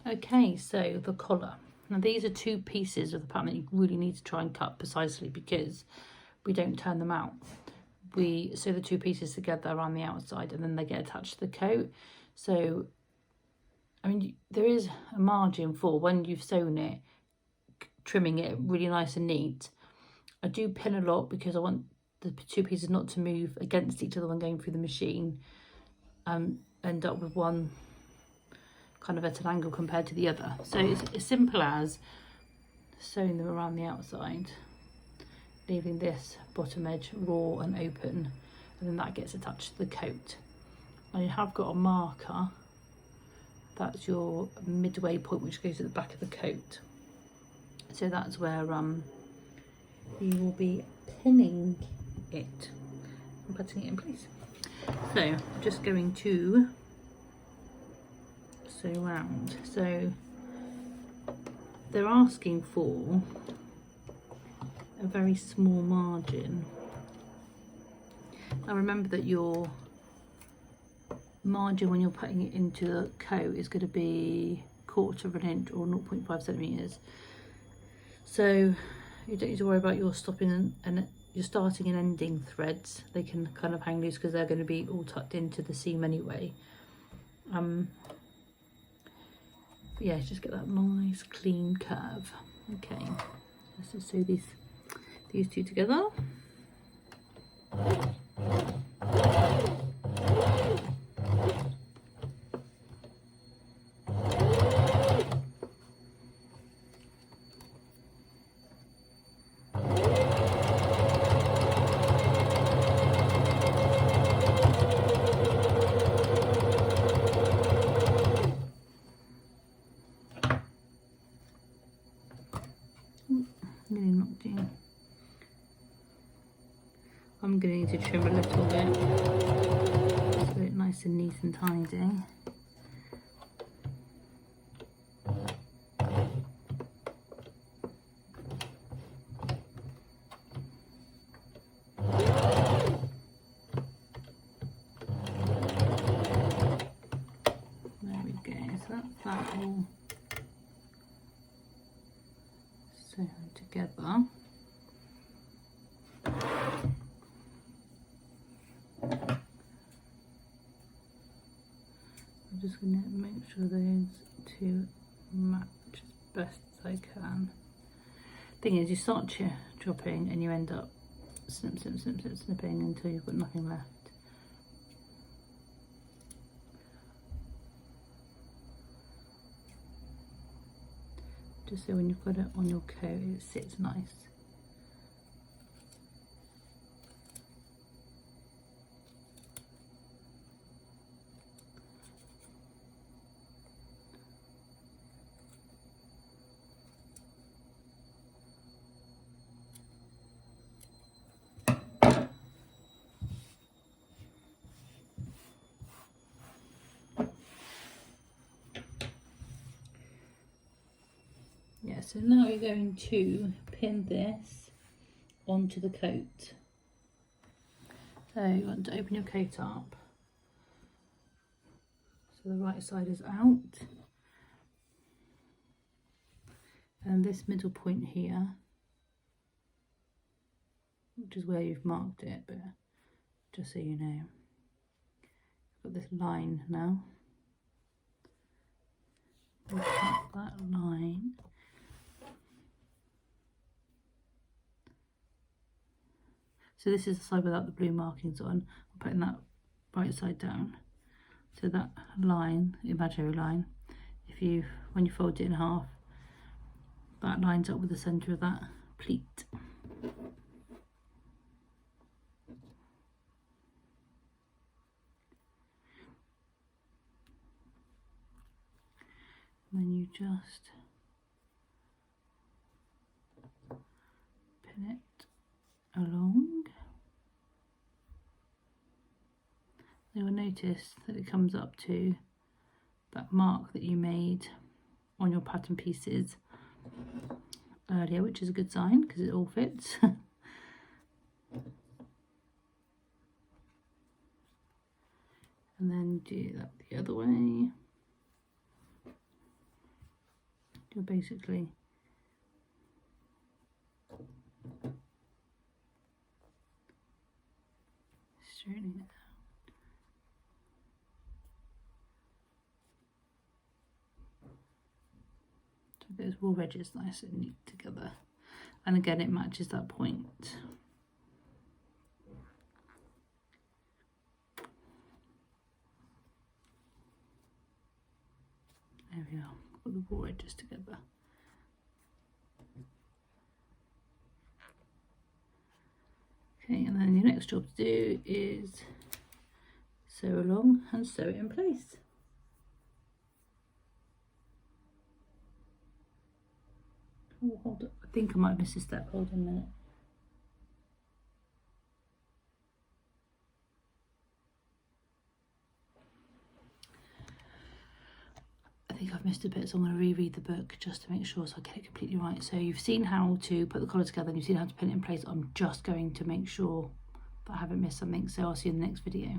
Okay, so the collar. Now these are 2 pieces of the pattern that you really need to try and cut precisely because we don't turn them out. We sew the 2 pieces together around the outside and then they get attached to the coat. So, I mean, there is a margin for when you've sewn it, trimming it really nice and neat. I do pin a lot because I want the 2 pieces not to move against each other when going through the machine. End up with one kind of at an angle compared to the other. So it's as simple as sewing them around the outside, leaving this bottom edge raw and open, and then that gets attached to the coat. And you have got a marker, that's your midway point, which goes at the back of the coat. So that's where you will be pinning it and putting it in place. So I'm just going to sew round. So they're asking for a very small margin. Now remember that your margin when you're putting it into the coat is going to be 1/4 of an inch or 0.5 centimeters. So you don't need to worry about your stopping and your starting and ending threads. They can kind of hang loose because they're going to be all tucked into the seam anyway. Yeah, just get that nice clean curve. Okay, let's just sew these 2 together. I'm going to need to trim a little bit, just so it's nice and neat and tidy. There we go, so that's that all sewn together. I'm just going to make sure those 2 match as best as I can. Thing is, you start chopping and you end up snipping until you've got nothing left. Just so when you've got it on your coat, it sits nice. Yeah, so now we're going to pin this onto the coat. So you want to open your coat up so the right side is out, and this middle point here, which is where you've marked it, but just so you know, got this line now. We'll cut that line. So this is the side without the blue markings on. I'm putting that right side down. So that line, imaginary line, when you fold it in half, that lines up with the centre of that pleat. And then you just pin it along. You will notice that it comes up to that mark that you made on your pattern pieces earlier, which is a good sign because it all fits. And then do that the other way. You're basically straightening it out. So those wool edges nice and neat together. And again, it matches that point. There we are, put the wool edges together. Okay, and then your next job to do is sew along and sew it in place. Oh, hold up. I think I might have missed a step. Hold on a minute. I think I've missed a bit, so I'm going to reread the book just to make sure so I get it completely right. So you've seen how to put the collar together and you've seen how to pin it in place. I'm just going to make sure that I haven't missed something, so I'll see you in the next video.